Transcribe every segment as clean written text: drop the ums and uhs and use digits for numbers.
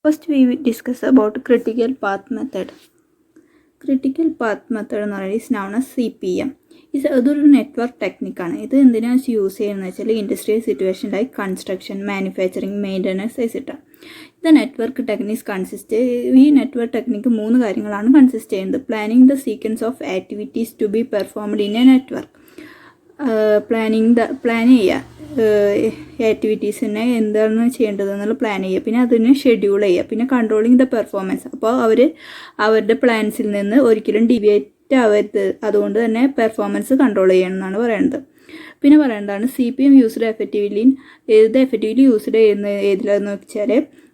First, we will discuss about critical path method. Critical path method എന്ന് പറയുന്നത് is known as CPM. അതൊരു network ടെക്നിക്കാണ്. ഇത് എന്തിനാണ് യൂസ് ചെയ്യുന്നത് വെച്ചാൽ industrial situation like construction, manufacturing, maintenance etcetera. ഇത് നെറ്റ്വർക്ക് ടെക്നിക്സ് കൺസിസ്റ്റ്. ഈ നെറ്റ്വർക്ക് ടെക്നിക്ക് 3 കാര്യങ്ങളാണ് കൺസിസ്റ്റ് ചെയ്യുന്നത്. Planning the sequence of activities to be performed in a network. Plan ചെയ്യുക, ആക്ടിവിറ്റീസിനെ എന്താണ് ചെയ്യേണ്ടതെന്നുള്ള പ്ലാൻ ചെയ്യുക, പിന്നെ അതിനെ ഷെഡ്യൂൾ ചെയ്യുക, പിന്നെ കൺട്രോളിങ് ദ പെർഫോമൻസ്. അപ്പോൾ അവരുടെ പ്ലാൻസിൽ നിന്ന് ഒരിക്കലും ഡീവിയേറ്റ് ആവരുത്, അതുകൊണ്ട് തന്നെ പെർഫോമൻസ് കൺട്രോൾ ചെയ്യണം എന്നാണ് പറയുന്നത്. പിന്നെ പറയേണ്ടതാണ് CPM യൂസ്ഡ് എഫക്റ്റീവ്ലി. ഇത് എഫക്റ്റീവ്ലി യൂസ്ഡ് ചെയ്യുന്ന ഏതിലാന്ന് വെച്ചാൽ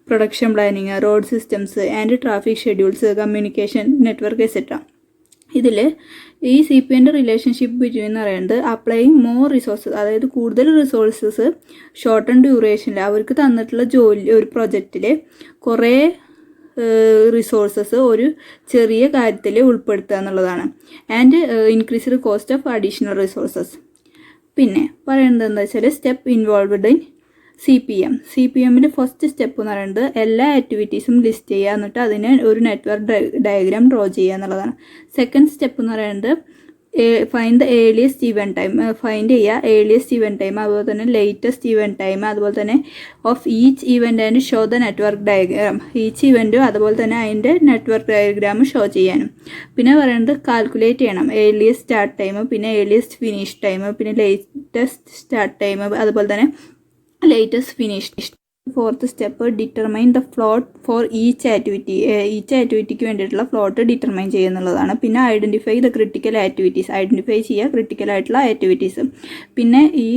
production planning, road systems and traffic schedules, communication network etcetera. ഇതിൽ ഈ CPMൻ്റെ റിലേഷൻഷിപ്പ് ബിറ്റ്വീൻ എന്ന് പറയുന്നത് അപ്ലൈയിങ് മോർ റിസോഴ്സസ്, അതായത് കൂടുതൽ റിസോഴ്സസ് ഷോർട്ട് ആൻഡ് ഡ്യൂറേഷനിൽ അവർക്ക് തന്നിട്ടുള്ള ജോലി, ഒരു പ്രൊജക്റ്റിൽ കുറേ റിസോഴ്സസ് ഒരു ചെറിയ കാര്യത്തിൽ ഉൾപ്പെടുത്തുക എന്നുള്ളതാണ്. And increased cost of additional resources. പിന്നെ പറയുന്നത് എന്താ വെച്ചാൽ സ്റ്റെപ്പ് ഇൻവോൾവ്ഡ് ഇൻ CPMൻ്റെ ഫസ്റ്റ് സ്റ്റെപ്പ് എന്ന് പറയുന്നത് എല്ലാ ആക്ടിവിറ്റീസും ലിസ്റ്റ് ചെയ്യുക, എന്നിട്ട് അതിന് ഒരു നെറ്റ്വർക്ക് ഡയഗ്രാം ഡ്രോ ചെയ്യുക എന്നുള്ളതാണ്. സെക്കൻഡ് സ്റ്റെപ്പ് എന്ന് പറയുന്നത് find the earliest event time. Find ചെയ്യുക ഏർലിയസ്റ്റ് ഇവൻറ്റ് ടൈം, അതുപോലെ തന്നെ ലേറ്റസ്റ്റ് ഇവൻറ്റ് ടൈം, അതുപോലെ തന്നെ of each event and show the network diagram. Each ഇവൻറ്റും അതുപോലെ തന്നെ അതിൻ്റെ നെറ്റ്വർക്ക് ഡയഗ്രാം ഷോ ചെയ്യാനും. പിന്നെ പറയുന്നത് കാൽക്കുലേറ്റ് ചെയ്യണം ഏർലിയസ്റ്റ് സ്റ്റാർട്ട് ടൈം, പിന്നെ ഏർലിയസ്റ്റ് ഫിനിഷ് ടൈം, പിന്നെ ലേറ്റസ്റ്റ് സ്റ്റാർട്ട് ടൈം, അതുപോലെ തന്നെ latest finish. Fourth step determine the float for each activity. Each ആക്ടിവിറ്റിക്ക് വേണ്ടിയിട്ടുള്ള ഫ്ലോട്ട് ഡിറ്റർമൈൻ ചെയ്യുന്നുള്ളതാണ്. പിന്നെ identify the critical activities. Identify ചെയ്യുക ക്രിട്ടിക്കലായിട്ടുള്ള ആക്ടിവിറ്റീസ്. പിന്നെ ഈ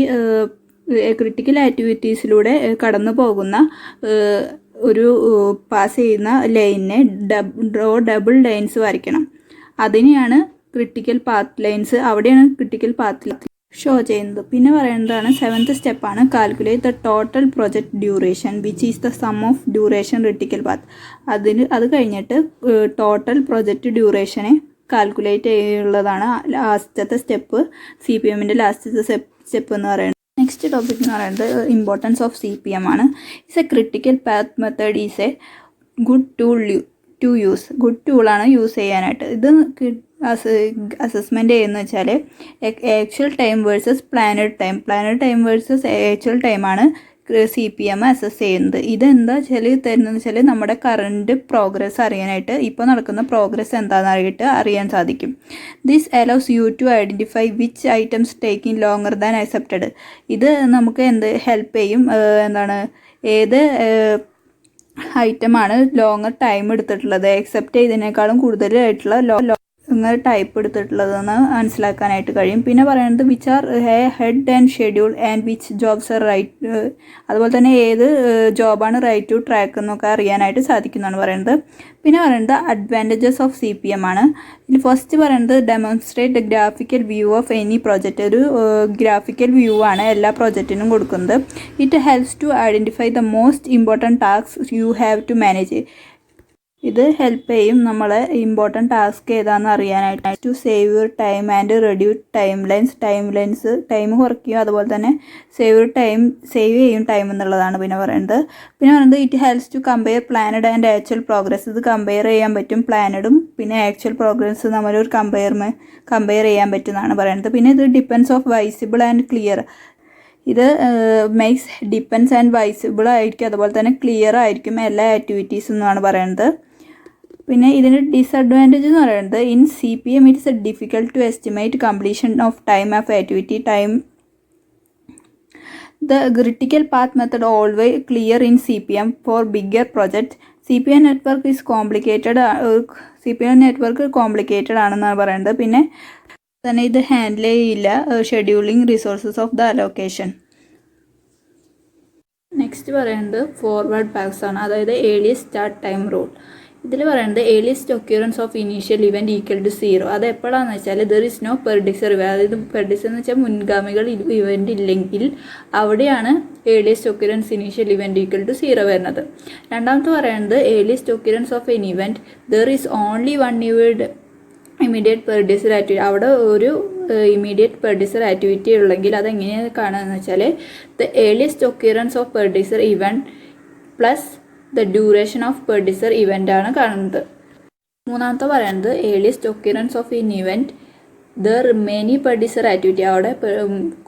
ക്രിട്ടിക്കൽ ആക്ടിവിറ്റീസിലൂടെ കടന്നു പോകുന്ന ഒരു പാസ് ചെയ്യുന്ന ലൈനിനെ ഡബിൾ ലൈൻസ് വരയ്ക്കണം. അതിനെയാണ് ക്രിട്ടിക്കൽ പാത്ത് ലൈൻസ്, അവിടെയാണ് ക്രിട്ടിക്കൽ പാത്ത് ഷോ ചെയ്യുന്നത്. പിന്നെ പറയുന്നതാണ് 7th സ്റ്റെപ്പാണ് calculate the total project duration which is the sum of duration critical path. അത് കഴിഞ്ഞിട്ട് ടോട്ടൽ പ്രൊജക്റ്റ് ഡ്യൂറേഷനെ കാൽക്കുലേറ്റ് ചെയ്യുന്നതാണ് ലാസ്റ്റത്തെ സ്റ്റെപ്പ്, CPMൻ്റെ ലാസ്റ്റത്തെ സ്റ്റെപ്പ് എന്ന് പറയുന്നത്. നെക്സ്റ്റ് ടോപ്പിക് എന്ന് പറയുന്നത് ഇമ്പോർട്ടൻസ് ഓഫ് CPM ആണ്. It's a critical path method is a good tool to use. Good ടൂളാണ് യൂസ് ചെയ്യാനായിട്ട്. ഇത് അസസ്മെൻറ്റ് ചെയ്യുന്നത് വെച്ചാൽ actual time versus planned time versus actual ടൈമാണ് CPM അസസ് ചെയ്യുന്നത്. ഇതെന്താ തരുന്നതെന്ന് വെച്ചാൽ നമ്മുടെ കറണ്ട് പ്രോഗ്രസ് അറിയാനായിട്ട്, ഇപ്പോൾ നടക്കുന്ന പ്രോഗ്രസ് എന്താണെന്ന് അറിയാൻ സാധിക്കും. This allows you to identify which items taking longer than accepted. ഇത് നമുക്ക് ഹെൽപ്പ് ചെയ്യും, ഏത് ഐറ്റമാണ് ലോങ്ങർ ടൈം എടുത്തിട്ടുള്ളത്, അക്സെപ്റ്റ് ചെയ്തതിനേക്കാളും കൂടുതലായിട്ടുള്ള ടൈപ്പ് എടുത്തിട്ടുള്ളതെന്ന് മനസ്സിലാക്കാനായിട്ട് കഴിയും. പിന്നെ പറയുന്നത് which are head and schedule and which jobs are right, അതുപോലെ തന്നെ ഏത് ജോബാണ് റൈറ്റ് ടു ട്രാക്ക് എന്നൊക്കെ അറിയാനായിട്ട് സാധിക്കുന്നതാണ് പറയുന്നത്. പിന്നെ പറയുന്നത് അഡ്വാൻറ്റേജസ് ഓഫ് CPM ആണ്. ഇതിൽ ഫസ്റ്റ് പറയുന്നത് demonstrate graphical view of any project. ഒരു ഗ്രാഫിക്കൽ വ്യൂ ആണ് എല്ലാ പ്രോജക്റ്റിനും കൊടുക്കുന്നത്. It helps to identify the most important task you have to manage. ഇത് ഹെൽപ്പ് ചെയ്യും നമ്മളെ ഇമ്പോർട്ടൻറ്റ് ടാസ്ക് ഏതാണെന്ന് അറിയാനായിട്ട്. To save your time and reduce time കുറയ്ക്കും, അതുപോലെ തന്നെ സേവ് ചെയ്യും ടൈം എന്നുള്ളതാണ് പിന്നെ പറയുന്നത്. It helps to compare planned and actual progress. ഇത് കമ്പയർ ചെയ്യാൻ പറ്റും, പ്ലാനഡും പിന്നെ ആക്ച്വൽ പ്രോഗ്രസ് നമ്മളൊരു കമ്പയർ ചെയ്യാൻ പറ്റുമെന്നാണ് പറയുന്നത്. പിന്നെ ഇത് ഡിപ്പെൻസ് ഓഫ് വൈസിബിൾ ആൻഡ് ക്ലിയർ. ഇത് മേക്സ് ഡിപ്പെൻസ് ആൻഡ് വൈസിബിൾ ആയിരിക്കും, അതുപോലെ തന്നെ ക്ലിയർ ആയിരിക്കും എല്ലാ ആക്ടിവിറ്റീസും എന്നാണ് പറയുന്നത്. പിന്നെ ഇതിൻ്റെ ഡിസഡ്വാൻറ്റേജ് എന്ന് പറയുന്നത് in CPM it's a difficult to estimate completion of time of activity time. The critical path method always clear in CPM for bigger project. CPM network complicated ആണെന്നാണ് പറയുന്നത്. പിന്നെ തന്നെ ഇത് ഹാൻഡിൽ ചെയ്യില്ല scheduling resources of the allocation. Next പറയുന്നത് forward pass ആണ്, അതായത് earliest start time rule. ഇതിൽ പറയുന്നത് earliest occurrence of initial event equal to 0. അത് എപ്പോഴാണെന്ന് വെച്ചാൽ ദർ ഇസ് നോ പെർഡിക്സർ ഇവൻറ്റ്, അതായത് പെർഡിക്സർ എന്ന് വെച്ചാൽ മുൻഗാമികൾ ഇവൻറ്റ് ഇല്ലെങ്കിൽ അവിടെയാണ് earliest occurrence initial event equal to 0 വരുന്നത്. രണ്ടാമത്തെ പറയുന്നത് earliest occurrence of an event there is only one immediate predecessor activity. അവിടെ ഒരു ഇമീഡിയറ്റ് പെർഡിസർ ആക്ടിവിറ്റി ഉള്ളെങ്കിൽ അതെങ്ങനെയാണ് കാണുകയെന്ന് വെച്ചാൽ the earliest occurrence of predecessor event plus the duration of predecessor event ആണ് കാണുന്നത്. മൂന്നാമത്തെ പറയുന്നത് earliest occurrence of an event there many predecessor activity. അവിടെ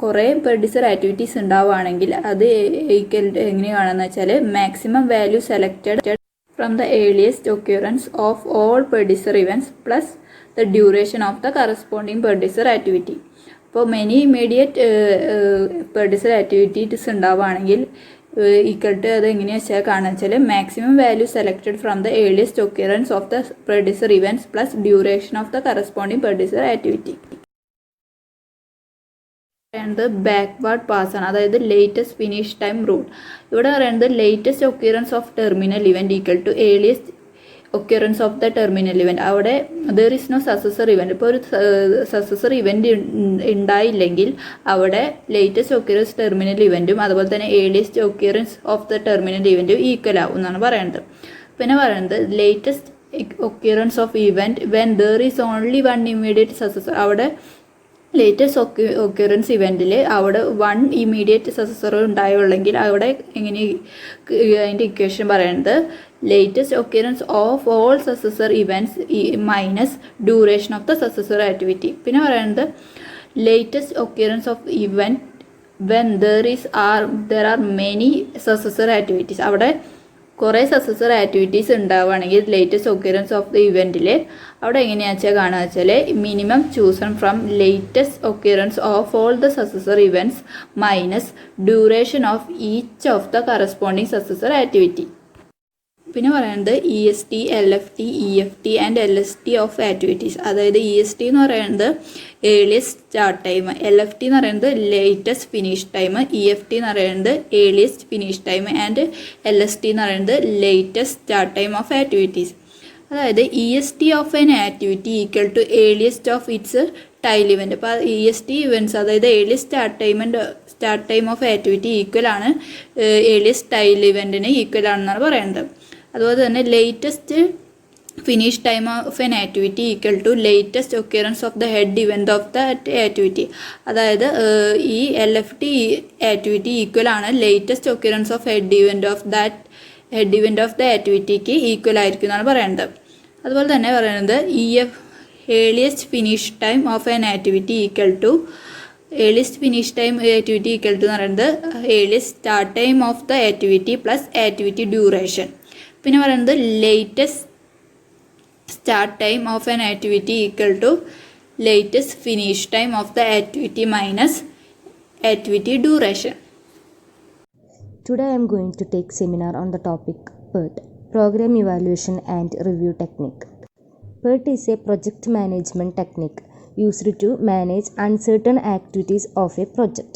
കുറേ പെർഡിസർ ആക്ടിവിറ്റീസ് ഉണ്ടാവുകയാണെങ്കിൽ അത് എങ്ങനെയാണെന്ന് വെച്ചാൽ maximum value selected from the earliest occurrence of all predecessor events plus the duration of the corresponding predecessor activity. അപ്പോൾ മെനി ഇമ്മീഡിയറ്റ് പെർഡിസർ ആക്ടിവിറ്റീസ് ഉണ്ടാവുകയാണെങ്കിൽ equal to അത് എങ്ങനെയാ വെച്ചാൽ കാണുക വെച്ചാൽ maximum value selected from the earliest occurrence of the predecessor events plus duration of the corresponding predecessor activity. പറയുന്നത് backward pass ആണ്, അതായത് ലേറ്റസ്റ്റ് ഫിനിഷ് ടൈം റൂൾ. ഇവിടെ പറയുന്നത് latest occurrence of terminal event equal to earliest occurrence of the terminal event. അവിടെ there is no successor event. ഇപ്പോൾ ഒരു successor event ഉണ്ടായില്ലെങ്കിൽ അവിടെ latest occurrence terminal ഇവൻറ്റും അതുപോലെ തന്നെ earliest occurrence of the terminal ഇവൻറ്റും ഈക്വൽ ആവും എന്നാണ് പറയുന്നത്. പിന്നെ പറയുന്നത് latest occurrence of event when there is only one immediate successor. അവിടെ ലേറ്റസ്റ്റ് ഒക്യുറൻസ് ഇവൻറ്റിൽ അവിടെ വൺ ഇമ്മീഡിയറ്റ് സക്സസർ ഉണ്ടായുള്ളെങ്കിൽ അവിടെ എങ്ങനെ അതിൻ്റെ ഇക്വേഷൻ പറയുന്നത് latest occurrence of all successor events minus duration of the successor activity. പിന്നെ പറയുന്നത് latest occurrence of event when there are many successor activities. അവിടെ കുറേ സക്സസർ ആക്ടിവിറ്റീസ് ഉണ്ടാവുകയാണെങ്കിൽ ലേറ്റസ്റ്റ് ഒക്യുറൻസ് ഓഫ് ദ ഇവൻറ്റിൽ അവിടെ എങ്ങനെയാണെന്ന് വെച്ചാൽ കാണുക വെച്ചാൽ minimum chosen from latest occurrence of all the successor events minus duration of each of the corresponding successor activity. പിന്നെ പറയുന്നത് EST, LFT, EFT and LST of activities. അതായത് EST എന്ന് പറയുന്നത് ഏർലിയസ്റ്റ് സ്റ്റാർട്ട് ടൈം, LFT എന്ന് പറയുന്നത് latest finish time, EFT എന്ന് പറയുന്നത് earliest finish time and LST എന്ന് പറയുന്നത് latest start time of activities. അതായത് EST of an activity equal to earliest of its tail event. അപ്പോൾ EST ഇവൻറ്റ്സ് അതായത് earliest start time of activity equal ആണ് earliest tail ഇവൻറ്റിന് equal ആണെന്നാണ് പറയുന്നത്. അതുപോലെ തന്നെ latest finish time of an activity equal to latest occurrence of the head event of the activity. അതായത് ഈ LFT ആക്ടിവിറ്റി ഈക്വൽ ആണ് latest occurrence of head event of the ആക്ടിവിറ്റിക്ക് ഈക്വൽ ആയിരിക്കും എന്നാണ് പറയുന്നത്. അതുപോലെ തന്നെ പറയുന്നത് earliest finish time of an activity equal to earliest finish time activity equal to എന്ന് പറയുന്നത് earliest start time of the activity plus activity duration. പിന്നെ പറയുന്നത് latest start time of an activity equal to latest finish time of the activity minus activity duration. Today I am going to take seminar on the topic PERT, Program Evaluation and Review Technique. PERT is a project management technique used to manage uncertain activities of a project.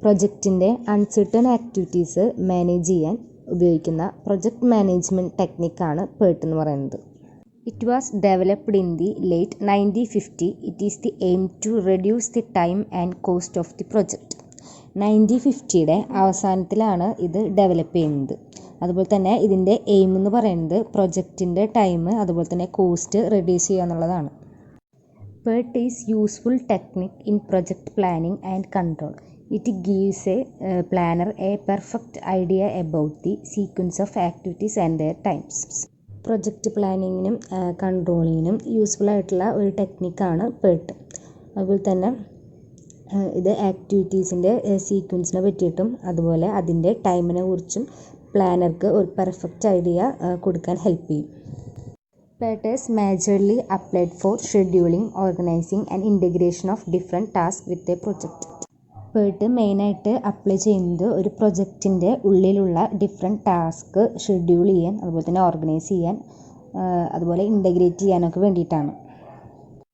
പ്രൊജക്റ്റിൻ്റെ uncertain activities manage ചെയ്യാൻ ഉപയോഗിക്കുന്ന project management ടെക്നിക്കാണ് PERT എന്ന് പറയുന്നത്. It was developed in the late 1950. It is the aim to reduce the time and cost of the project. 1950യുടെ അവസാനത്തിലാണ് ഇത് develop ചെയ്യുന്നത്. അതുപോലെ തന്നെ ഇതിൻ്റെ എയിം എന്ന് പറയുന്നത് പ്രൊജക്റ്റിൻ്റെ ടൈം അതുപോലെ തന്നെ കോസ്റ്റ് റെഡ്യൂസ് ചെയ്യുക എന്നുള്ളതാണ്. PERT is useful technique in project planning and control. It gives a planner a perfect idea about the sequence of activities and their times. പ്രൊജക്റ്റ് പ്ലാനിങ്ങിനും കൺട്രോളിങ്ങിനും യൂസ്ഫുൾ ആയിട്ടുള്ള ഒരു ടെക്നിക്കാണ് PERT. അതുപോലെ തന്നെ ഇത് ആക്ടിവിറ്റീസിൻ്റെ സീക്വൻസിനെ പറ്റിയിട്ടും അതുപോലെ അതിൻ്റെ ടൈമിനെ കുറിച്ചും പ്ലാനർക്ക് ഒരു പെർഫെക്റ്റ് ഐഡിയ കൊടുക്കാൻ ഹെൽപ്പ് ചെയ്യും. PERT is majorly applied for scheduling, organizing and integration of different tasks with a project. PERT മെയിനായിട്ട് അപ്ലൈ ചെയ്യുന്നത് ഒരു പ്രൊജക്റ്റിൻ്റെ ഉള്ളിലുള്ള ഡിഫറെൻറ്റ് ടാസ്ക് ഷെഡ്യൂൾ ചെയ്യാൻ അതുപോലെ തന്നെ ഓർഗനൈസ് ചെയ്യാൻ അതുപോലെ ഇൻ്റഗ്രേറ്റ് ചെയ്യാനൊക്കെ വേണ്ടിയിട്ടാണ്.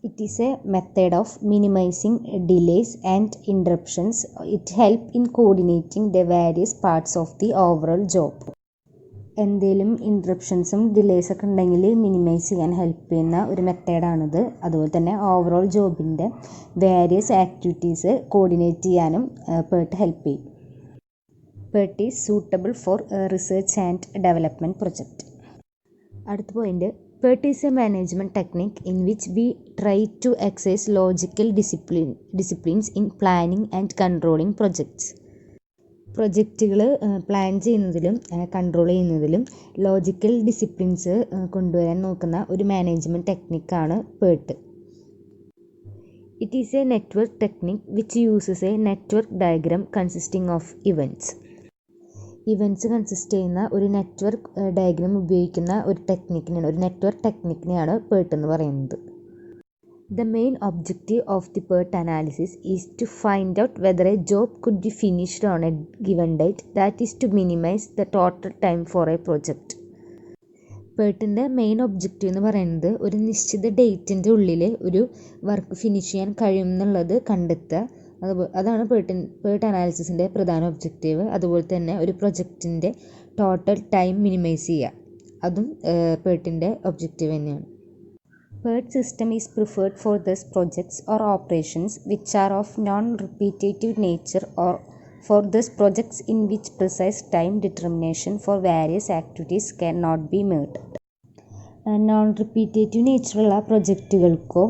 It is a method of minimizing delays and interruptions. It help in coordinating the various parts of the overall job. എന്തെങ്കിലും ഇൻറ്ററപ്ഷൻസും ഡിലേസൊക്കെ ഉണ്ടെങ്കിൽ മിനിമൈസ് ചെയ്യാൻ ഹെൽപ്പ് ചെയ്യുന്ന ഒരു മെത്തേഡാണിത്. അതുപോലെ തന്നെ ഓവറോൾ ജോബിൻ്റെ വേരിയസ് ആക്ടിവിറ്റീസ് കോർഡിനേറ്റ് ചെയ്യാനും PERT ഹെൽപ്പ് ചെയ്യും. PERT is suitable for research and development project. അടുത്ത point, PERT is a management technique in which we try to excise logical disciplines in planning and controlling projects. പ്രൊജക്റ്റുകൾ plan ചെയ്യുന്നതിലും control ചെയ്യുന്നതിലും logical disciplines കൊണ്ടുവരാൻ നോക്കുന്ന ഒരു management ടെക്നിക്കാണ് PERT. It is a network technique which uses a network diagram consisting of events. Events consist ചെയ്യുന്ന ഒരു network diagram ഉപയോഗിക്കുന്ന ഒരു നെറ്റ്വർക്ക് ടെക്നിക്കിനെയാണ് PERT എന്ന് പറയുന്നത്. The main objective of the PERT analysis is to find out whether a job could be finished on a given date, that is to minimize the total time for a project. PERTൻ്റെ main objective എന്ന് പറയുന്നത് ഒരു നിശ്ചിത ഡേറ്റിൻ്റെ ഉള്ളിൽ ഒരു work finish ചെയ്യാൻ കഴിയുമെന്നുള്ളത് കണ്ടെത്തുക. അതാണ് PERT അനാലിസിസിൻ്റെ പ്രധാന ഒബ്ജക്റ്റീവ്. അതുപോലെ തന്നെ ഒരു പ്രൊജക്റ്റിൻ്റെ ടോട്ടൽ ടൈം മിനിമൈസ് ചെയ്യുക, അതും PERTൻ്റെ ഒബ്ജക്റ്റീവ് തന്നെയാണ്. PERT system is preferred for those projects or operations which are of non-repetitive nature or for those projects in which precise time determination for various activities cannot be made. Non-repetitive നേച്ചറുള്ള പ്രൊജക്റ്റുകൾക്കോ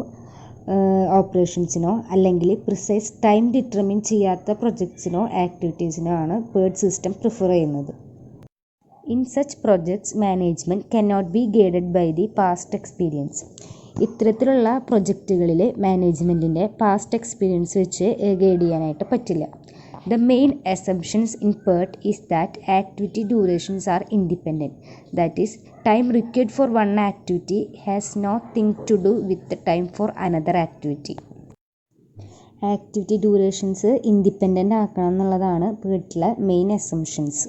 ഓപ്പറേഷൻസിനോ അല്ലെങ്കിൽ precise time determine ചെയ്യാത്ത പ്രൊജക്ട്സിനോ ആക്ടിവിറ്റീസിനോ ആണ് PERT system prefer ചെയ്യുന്നത്. In such projects, management cannot be guided by the past experience. ഇത്തരത്തിലുള്ള പ്രൊജക്റ്റുകളിൽ മാനേജ്മെൻറ്റിൻ്റെ past experience വെച്ച് guide ചെയ്യാനായിട്ട് പറ്റില്ല. The main assumptions in PERT is that activity durations are independent. That is, time required for one activity has nothing to do with the time for another activity. Activity durations independent ആക്കണം എന്നുള്ളതാണ് PERTലെ main assumptions.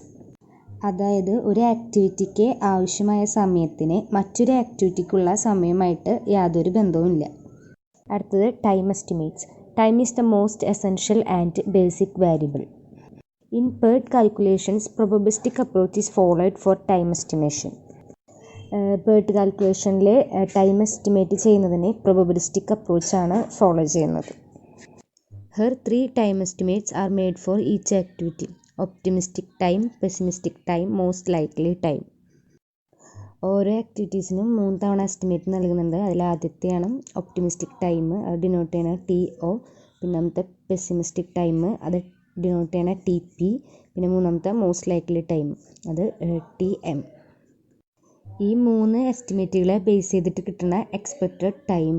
അതായത് ഒരു ആക്ടിവിറ്റിക്ക് ആവശ്യമായ സമയത്തിന് മറ്റൊരു ആക്ടിവിറ്റിക്കുള്ള സമയമായിട്ട് യാതൊരു ബന്ധവുമില്ല. അടുത്തത് time estimates. Time is the most essential and basic variable. In PERT calculations probabilistic approach is followed for time estimation. PERT കാൽക്കുലേഷനിൽ ടൈം എസ്റ്റിമേറ്റ് ചെയ്യുന്നതിന് probabilistic അപ്രോച്ചാണ് ഫോളോ ചെയ്യുന്നത്. Here 3 time estimates are made for each activity: optimistic time, pessimistic time, most likely time. ഓരോ ആക്ടിവിറ്റീസിനും 3 തവണ estimate നൽകുന്നുണ്ട്. അതിൽ ആദ്യത്തെയാണ് optimistic time, അത് denote ചെയ്യണ TO. പിന്നാമത്തെ പെസിമിസ്റ്റിക് ടൈം, അത് ഡിനോട്ട് ചെയ്യണ TP. പിന്നെ മൂന്നാമത്തെ മോസ്റ്റ് ലൈക്ലി ടൈം, അത് TM. ഈ 3 എസ്റ്റിമേറ്റുകളെ ബേസ് ചെയ്തിട്ട് കിട്ടുന്ന expected time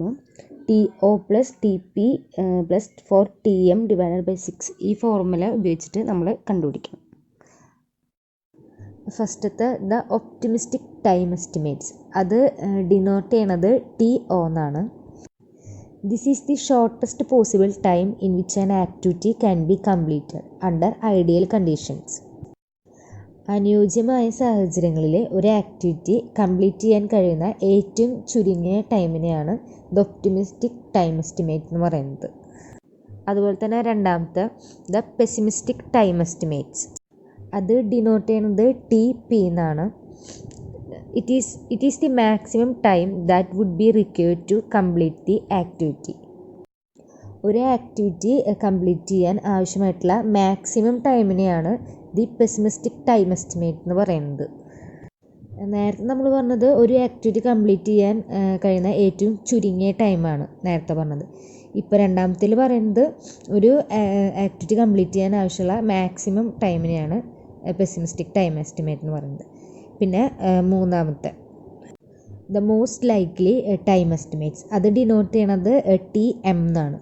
TO + TP + 4TM / 6. ഈ ഫോർമുല ഉപയോഗിച്ചിട്ട് നമ്മൾ കണ്ടുപിടിക്കണം. ഫസ്റ്റത്തെ ദ ഒപ്റ്റിമിസ്റ്റിക് ടൈം എസ്റ്റിമേറ്റ്സ്, അത് ഡിനോട്ട് ചെയ്യണത് TO എന്നാണ്. This is the shortest possible time in which an activity can be completed under ideal conditions. അനുയോജ്യമായ സാഹചര്യങ്ങളിൽ ഒരു ആക്ടിവിറ്റി കംപ്ലീറ്റ് ചെയ്യാൻ കഴിയുന്ന ഏറ്റവും ചുരുങ്ങിയ ടൈമിനെയാണ് ദ ഒപ്റ്റിമിസ്റ്റിക് ടൈം എസ്റ്റിമേറ്റ് എന്ന് പറയുന്നത്. അതുപോലെ തന്നെ രണ്ടാമത്തെ ദ പെസിമിസ്റ്റിക് ടൈം എസ്റ്റിമേറ്റ്സ്, അത് ഡിനോട്ട് ചെയ്യുന്നത് TP എന്നാണ്. It is the maximum time that would be required to complete the activity. ഒരു ആക്ടിവിറ്റി കംപ്ലീറ്റ് ചെയ്യാൻ ആവശ്യമായിട്ടുള്ള മാക്സിമം ടൈമിനെയാണ് ദി പെസിമിസ്റ്റിക് ടൈം എസ്റ്റിമേറ്റ് എന്ന് പറയുന്നത്. നേരത്തെ നമ്മൾ പറഞ്ഞത് ഒരു ആക്ടിവിറ്റി കംപ്ലീറ്റ് ചെയ്യാൻ കഴിയുന്ന ഏറ്റവും ചുരുങ്ങിയ ടൈമാണ് നേരത്തെ പറഞ്ഞത്. ഇപ്പോൾ രണ്ടാമത്തേൽ പറയുന്നത് ഒരു ആക്ടിവിറ്റി കംപ്ലീറ്റ് ചെയ്യാൻ ആവശ്യമുള്ള മാക്സിമം ടൈമിനെയാണ് പെസിമിസ്റ്റിക് ടൈം എസ്റ്റിമേറ്റ് എന്ന് പറയുന്നത്. പിന്നെ മൂന്നാമത്തെ the most likely time estimates, അത് ഡിനോട്ട് ചെയ്യണത് TM എന്നാണ്.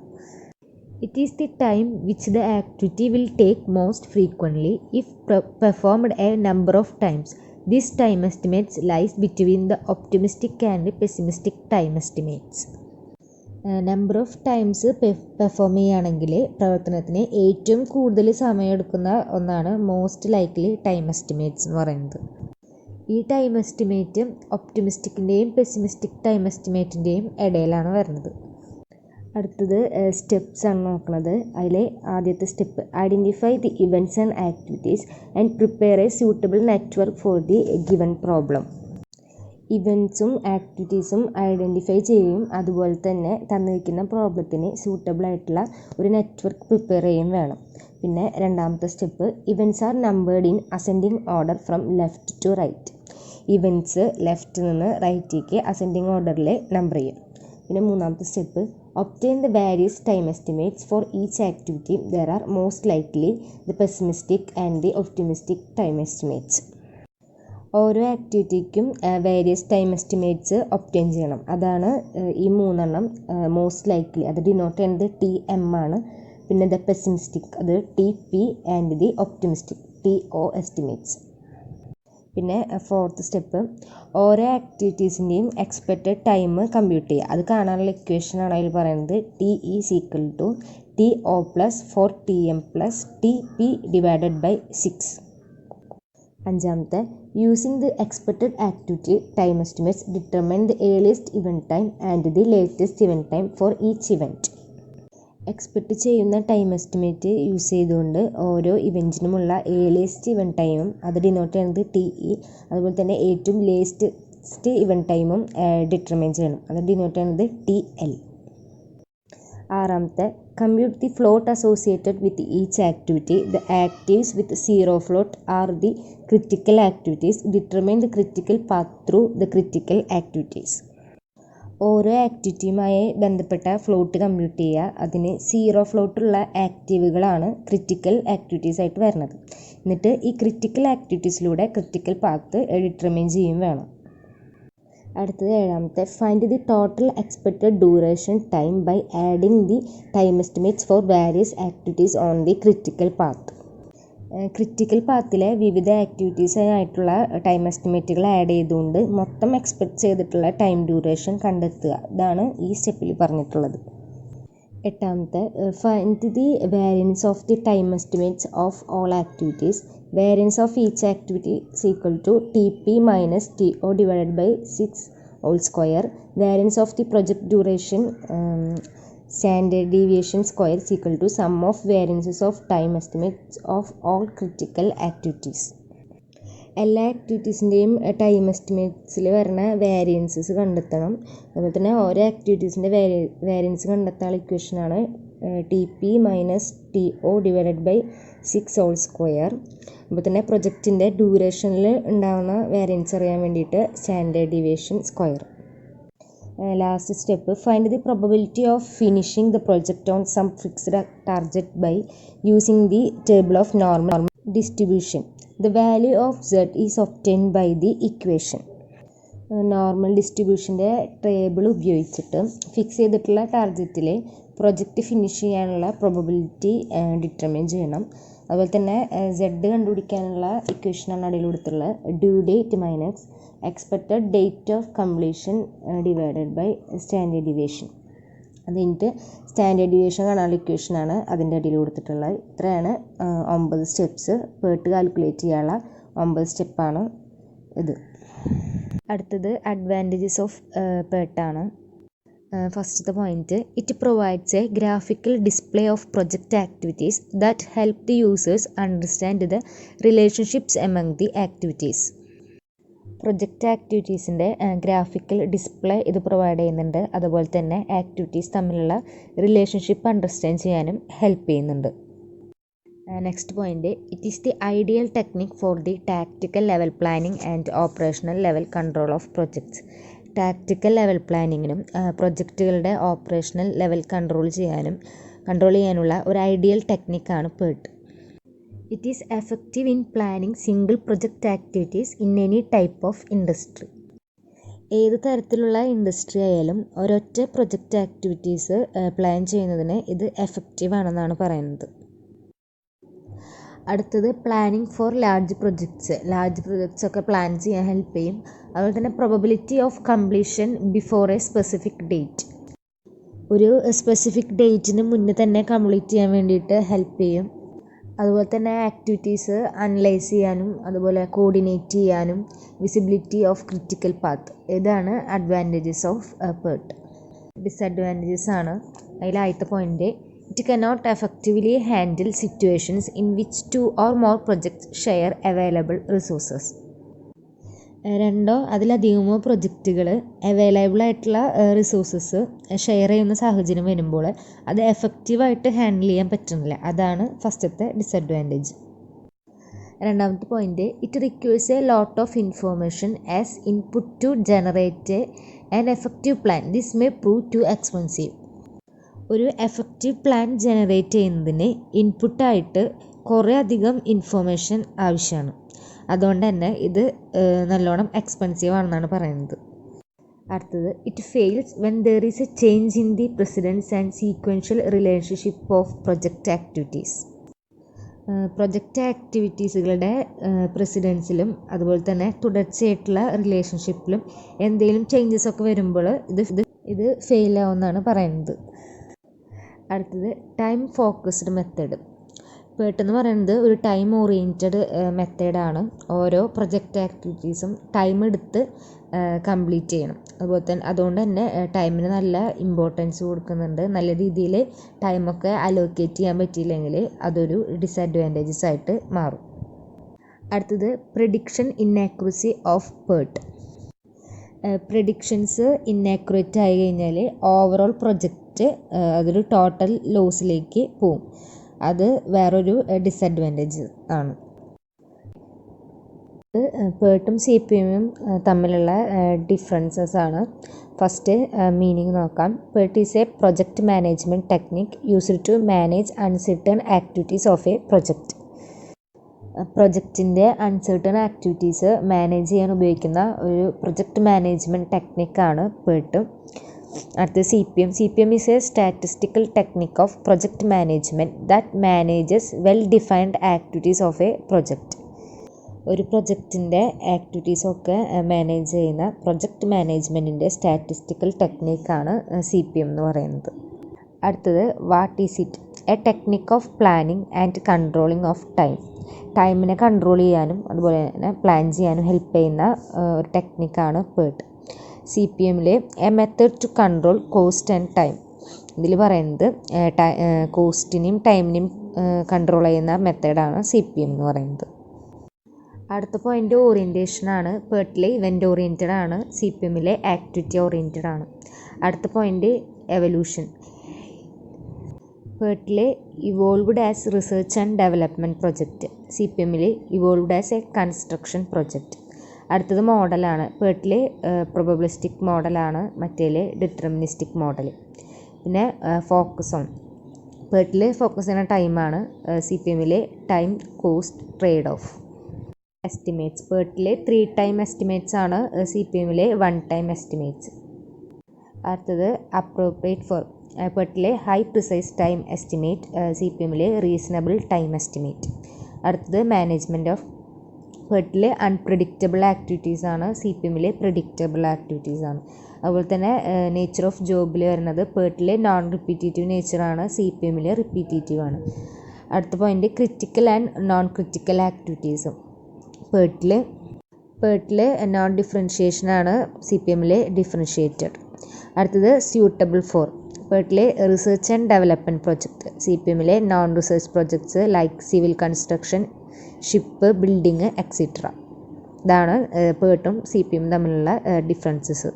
It is the time which the activity will take most frequently if performed a number of times. This time estimates lies between the optimistic and pessimistic time estimates. Number of times perform ചെയ്യുകയാണെങ്കിൽ പ്രവർത്തനത്തിന് ഏറ്റവും കൂടുതൽ സമയമെടുക്കുന്ന ഒന്നാണ് most likely time estimates എന്ന് പറയുന്നത്. ഈ time estimate ഒപ്റ്റിമിസ്റ്റിക്കിൻ്റെയും pessimistic time എസ്റ്റിമേറ്റിൻ്റെയും ഇടയിലാണ് വരുന്നത്. അടുത്തത് സ്റ്റെപ്സ് ആണ് നോക്കുന്നത്. അതിലെ ആദ്യത്തെ step, identify the events and activities and prepare a suitable network for the given problem. ഇവൻറ്റ്സും ആക്ടിവിറ്റീസും ഐഡൻറ്റിഫൈ ചെയ്യുകയും അതുപോലെ തന്നെ തന്നിരിക്കുന്ന പ്രോബ്ലത്തിന് സ്യൂട്ടബിൾ ആയിട്ടുള്ള ഒരു നെറ്റ്വർക്ക് പ്രിപ്പയർ ചെയ്യുകയും വേണം. പിന്നെ രണ്ടാമത്തെ step, events are numbered in ascending order from left to right. Events left നിന്ന് റൈറ്റിലേക്ക് അസെൻഡിങ് ഓർഡറിൽ നമ്പർ ചെയ്യും. പിന്നെ മൂന്നാമത്തെ step, Obtain the various time estimates for each activity. There are most likely the pessimistic and the optimistic time estimates. ഓരോ ആക്ടിവിറ്റിക്കും various time estimates obtain ചെയ്യണം. അതാണ് ഈ മൂന്നെണ്ണം. മോസ്റ്റ് ലൈക്ലി അത് ഡിനോട്ട് ചെയ്യുന്നത് TM ആണ്. പിന്നെ ദ പെസിമിസ്റ്റിക് അത് TP and the optimistic TO estimates. പിന്നെ ഫോർത്ത് സ്റ്റെപ്പ്, ഓരോ ആക്ടിവിറ്റീസിൻ്റെയും എക്സ്പെക്റ്റഡ് ടൈം കമ്പ്യൂട്ട് ചെയ്യുക. അത് കാണാനുള്ള ഇക്വേഷനാണ് അതിൽ പറയുന്നത്. TE = TO + 4TM + TP / 6. അഞ്ചാമത്തെ, using the expected activity time estimates determine the earliest event time and the latest event time for each event. Expect ചെയ്യുന്ന time estimate use ചെയ്തുകൊണ്ട് ഓരോ ഇവൻറ്റിനുമുള്ള ഏർലിയസ്റ്റ് ഇവൻറ്റ് ടൈമും അത് ഡിനോട്ട് ചെയ്യുന്നത് TE, അതുപോലെ തന്നെ ഏറ്റവും ലേറ്റസ്റ്റ് ഇവൻറ്റ് ടൈമും ഡിറ്റർമൈൻ ചെയ്യണം. അത് ഡിനോട്ട് ചെയ്യുന്നത് TL. ആറാമത്തെ, compute the float associated with each activity. The actives with 0 float are the critical activities. Determine the critical path through the critical activities. ഓരോ ആക്ടിവിറ്റിയുമായി ബന്ധപ്പെട്ട ഫ്ലോട്ട് കമ്പ്യൂട്ട് ചെയ്യുക. അതിന് 0 float ഉള്ള ആക്റ്റീവുകളാണ് ക്രിറ്റിക്കൽ ആക്ടിവിറ്റീസ് ആയിട്ട് വരുന്നത്. എന്നിട്ട് ഈ ക്രിറ്റിക്കൽ ആക്ടിവിറ്റീസിലൂടെ ക്രിറ്റിക്കൽ പാത്ത് ഡിറ്റർമൈൻ ചെയ്യും വേണം. അടുത്തത് ഏഴാമത്തെ, find the total expected duration time by adding the time estimates for various activities on the critical path. Critical പാത്തിലെ വിവിധ ആക്ടിവിറ്റീസിനായിട്ടുള്ള ടൈം എസ്റ്റിമേറ്റുകൾ ആഡ് ചെയ്തുകൊണ്ട് മൊത്തം എക്സ്പെക്റ്റ് ചെയ്തിട്ടുള്ള ടൈം ഡ്യൂറേഷൻ കണ്ടെത്തുക. ഇതാണ് ഈ സ്റ്റെപ്പിൽ പറഞ്ഞിട്ടുള്ളത്. എട്ടാമത്തെ, find the variance of the time estimates of all activities. Variance of each activity = TP - TO / 6 whole square. Variance of the project duration standard deviation square = sum of variances of time estimates of all critical activities. എല്ലാ ആക്ടിവിറ്റീസിൻ്റെയും time എസ്റ്റിമേറ്റ്സിൽ വരുന്ന variances കണ്ടെത്തണം. അതുപോലെ തന്നെ ഓരോ ആക്ടിവിറ്റീസിൻ്റെ variance കണ്ടെത്താനുള്ള ഇക്വേഷനാണ് TP - TO / 6 whole square. അപ്പോൾ തന്നെ പ്രൊജക്റ്റിൻ്റെ ഡ്യൂറേഷനിൽ ഉണ്ടാകുന്ന വേരിയൻസ് അറിയാൻ വേണ്ടിയിട്ട് standard deviation square. Last step, find the probability of finishing the project on some fixed target by using the table of normal distribution. The value of Z is obtained by the equation. Normal ഡിസ്ട്രിബ്യൂഷൻ്റെ table ഉപയോഗിച്ചിട്ട് fix ചെയ്തിട്ടുള്ള ടാർഗറ്റിൽ project finish ചെയ്യാനുള്ള probability determine ചെയ്യണം. അതുപോലെ തന്നെ Z കണ്ടുപിടിക്കാനുള്ള ഇക്വേഷനാണ് അടിയിൽ കൊടുത്തിട്ടുള്ളത്. Due date minus expected date of completion / standard deviation. അത് കഴിഞ്ഞിട്ട് സ്റ്റാൻഡേർഡ് ഡീവിയേഷൻ കാണാനുള്ള ഇക്വേഷനാണ് അതിൻ്റെ അടിയിൽ കൊടുത്തിട്ടുള്ളത്. ഇത്രയാണ് 9 സ്റ്റെപ്സ്. പേർട്ട് കാൽക്കുലേറ്റ് ചെയ്യാനുള്ള 9 സ്റ്റെപ്പാണ് ഇത്. അടുത്തത് അഡ്വാൻറ്റേജസ് ഓഫ് പേർട്ടാണ്. ഫസ്റ്റത്തെ point, it provides a graphical display of project activities that help the users understand the relationships among the activities. Project ആക്ടിവിറ്റീസിൻ്റെ ഗ്രാഫിക്കൽ ഡിസ്പ്ലേ ഇത് പ്രൊവൈഡ് ചെയ്യുന്നുണ്ട്. അതുപോലെ തന്നെ ആക്ടിവിറ്റീസ് തമ്മിലുള്ള റിലേഷൻഷിപ്പ് അണ്ടർസ്റ്റാൻഡ് ചെയ്യാനും ഹെൽപ്പ് ചെയ്യുന്നുണ്ട്. Next point, it is the ideal technique for the tactical level planning and operational level control of projects. Tactical level പ്ലാനിങ്ങിനും പ്രൊജക്റ്റുകളുടെ ഓപ്പറേഷണൽ ലെവൽ കൺട്രോൾ ചെയ്യാനുള്ള ഒരു ഐഡിയൽ ടെക്നിക്കാണ് PERT. It is effective in planning single project activities in any type of industry. ഏത് തരത്തിലുള്ള industry ആയാലും ഒരൊറ്റ project activities plan ചെയ്യുന്നതിന് ഇത് എഫക്റ്റീവ് ആണെന്നാണ് പറയുന്നത്. അടുത്തത് പ്ലാനിങ് ഫോർ ലാർജ് പ്രൊജക്ട്സ് ഒക്കെ പ്ലാൻ ചെയ്യാൻ ഹെൽപ്പ് ചെയ്യും. അതുപോലെ തന്നെ probability of completion before A specific date. ഒരു സ്പെസിഫിക് ഡേറ്റിന് മുന്നേ തന്നെ കംപ്ലീറ്റ് ചെയ്യാൻ വേണ്ടിയിട്ട് ഹെൽപ്പ് ചെയ്യും. അതുപോലെ തന്നെ ആക്ടിവിറ്റീസ് അനലൈസ് ചെയ്യാനും അതുപോലെ കോർഡിനേറ്റ് ചെയ്യാനും വിസിബിലിറ്റി ഓഫ് ക്രിറ്റിക്കൽ പാത്ത്. ഇതാണ് അഡ്വാൻറ്റേജസ് ഓഫ് PERT. ഡിസഡ്വാൻറ്റേജസ് ആണ് അതിൽ ആദ്യത്തെ point, it cannot effectively handle situations in which 2 or more projects share available resources. 2 അതിലധികമോ പ്രൊജക്റ്റുകൾ അവൈലബിൾ ആയിട്ടുള്ള റിസോഴ്സസ് ഷെയർ ചെയ്യുന്ന സാഹചര്യം വരുമ്പോൾ അത് എഫക്റ്റീവായിട്ട് ഹാൻഡിൽ ചെയ്യാൻ പറ്റുന്നില്ല. അതാണ് ഫസ്റ്റത്തെ ഡിസഡ്വാൻറ്റേജ്. രണ്ടാമത്തെ point, it requires a lot of information as input to generate an effective plan. This may prove too expensive. ഒരു എഫക്റ്റീവ് പ്ലാൻ ജനറേറ്റ് ചെയ്യുന്നതിന് ഇൻപുട്ടായിട്ട് കുറേ അധികം ഇൻഫോർമേഷൻ ആവശ്യമാണ്. അതുകൊണ്ട് തന്നെ ഇത് നല്ലോണം എക്സ്പെൻസീവ് ആണെന്നാണ് പറയുന്നത്. അടുത്തത്, it fails when there is a change in the precedence and sequential relationship of project activities. Project ആക്ടിവിറ്റീസുകളുടെ പ്രസിഡൻസിലും അതുപോലെ തന്നെ തുടർച്ചയായിട്ടുള്ള റിലേഷൻഷിപ്പിലും എന്തെങ്കിലും ചേഞ്ചസ് ഒക്കെ വരുമ്പോൾ ഇത് ഫെയിൽ ആവുമെന്നാണ് പറയുന്നത്. അടുത്തത്, ടൈം ഫോക്കസ്ഡ് മെത്തേഡ്. PERT എന്ന് പറയുന്നത് ഒരു ടൈം ഓറിയൻറ്റഡ് മെത്തേഡാണ്. ഓരോ പ്രൊജക്റ്റ് ആക്ടിവിറ്റീസും ടൈം എടുത്ത് കംപ്ലീറ്റ് ചെയ്യണം. അതുകൊണ്ട് തന്നെ ടൈമിന് നല്ല ഇമ്പോർട്ടൻസ് കൊടുക്കുന്നുണ്ട്. നല്ല രീതിയിൽ ടൈമൊക്കെ അലോക്കേറ്റ് ചെയ്യാൻ പറ്റിയില്ലെങ്കിൽ അതൊരു ഡിസഡ്വാൻറ്റേജസ് ആയിട്ട് മാറും. അടുത്തത്, പ്രെഡിക്ഷൻ ഇന്നാക്യുറസി ഓഫ് PERT. പ്രെഡിക്ഷൻസ് ഇന്നാക്യുറേറ്റ് ആയി കഴിഞ്ഞാൽ ഓവറോൾ പ്രൊജക്റ്റ് അതൊരു ടോട്ടൽ ലോസിലേക്ക് പോവും. അത് വേറൊരു ഡിസഡ്വാൻറ്റേജ് ആണ്. PERTും CPMും തമ്മിലുള്ള ഡിഫറൻസസ് ആണ്. ഫസ്റ്റ് മീനിങ് നോക്കാം. PERT is a project management technique used to manage uncertain activities of a project. പ്രൊജക്റ്റിൻ്റെ അൺസർട്ടൺ ആക്ടിവിറ്റീസ് മാനേജ് ചെയ്യാൻ ഉപയോഗിക്കുന്ന ഒരു പ്രൊജക്റ്റ് മാനേജ്മെൻറ്റ് ടെക്നിക്കാണ് PERT. അടുത്തത് CPM is a statistical technique of project management that manages well defined activities of a project. ഒരു പ്രൊജക്റ്റിൻ്റെ ആക്ടിവിറ്റീസൊക്കെ manage ചെയ്യുന്ന പ്രൊജക്റ്റ് മാനേജ്മെൻറ്റിൻ്റെ സ്റ്റാറ്റിസ്റ്റിക്കൽ ടെക്നിക്കാണ് CPM എന്ന് പറയുന്നത്. അടുത്തത്, what is it? A technique of planning and controlling of time. ടൈമിനെ കൺട്രോൾ ചെയ്യാനും അതുപോലെ തന്നെ പ്ലാൻ ചെയ്യാനും ഹെൽപ്പ് ചെയ്യുന്ന ഒരു ടെക്നിക്കാണ് PERT. CPMൽ a method to control cost and time. ഇതിൽ പറയുന്നത് കോസ്റ്റിനെയും ടൈമിനെയും കൺട്രോൾ ചെയ്യുന്ന മെത്തേഡാണ് CPM എന്ന് പറയുന്നത്. അടുത്ത പോയിൻ്റ് ഓറിയൻറ്റേഷനാണ്. PERTൽ ഇവൻ്റ് ഓറിയൻറ്റഡ് ആണ്, CPMൽ ആക്ടിവിറ്റി ഓറിയൻറ്റഡ് ആണ്. അടുത്ത പോയിൻ്റ് എവല്യൂഷൻ. PERTൽ evolved as research and development project, CPMൽ evolved as a construction project. അടുത്തത് മോഡലാണ്. PERTൽ പ്രൊബബിലിസ്റ്റിക് മോഡലാണ്, മറ്റേൽ ഡിറ്റർമിനിസ്റ്റിക് മോഡൽ. പിന്നെ ഫോക്കസ് ഓൺ. PERTൽ ഫോക്കസ് ചെയ്യുന്ന ടൈമാണ്, CPMൽ time cost trade off. Estimates. PERTൽ 3 ടൈം എസ്റ്റിമേറ്റ്സ് ആണ്, CPMൽ 1 ടൈം എസ്റ്റിമേറ്റ്സ്. അടുത്തത് അപ്രോപ്രിയേറ്റ് ഫോർ. PERTൽ ഹൈ പ്രിസൈസ് ടൈം എസ്റ്റിമേറ്റ്, CPMൽ റീസണബിൾ ടൈം എസ്റ്റിമേറ്റ്. അടുത്തത് മാനേജ്മെൻറ്റ് ഓഫ്. PERTൽ അൺപ്രഡിക്റ്റബിൾ ആക്ടിവിറ്റീസ് ആണ്, CPMൽ പ്രെഡിക്റ്റബിൾ ആക്ടിവിറ്റീസ് ആണ്. അതുപോലെ തന്നെ നേച്ചർ ഓഫ് ജോബിൽ വരുന്നത് PERTൽ നോൺ റിപ്പീറ്റേറ്റീവ് നേച്ചറാണ്, CPMൽ റിപ്പീറ്റേറ്റീവ് ആണ്. അടുത്ത point critical and non critical ആക്ടിവിറ്റീസും. PERTൽ നോൺ ഡിഫറൻഷിയേഷനാണ്, CPMൽ ഡിഫറൻഷിയേറ്റഡ്. അടുത്തത് സ്യൂട്ടബിൾ ഫോർ. PERTൽ റിസർച്ച് ആൻഡ് ഡെവലപ്മെൻറ്റ് പ്രൊജക്റ്റ്, CPMൽ non research projects like civil construction, ship building etcetera. ഇതാണ് PERTും CPMും തമ്മിലുള്ള ഡിഫറൻസസ്.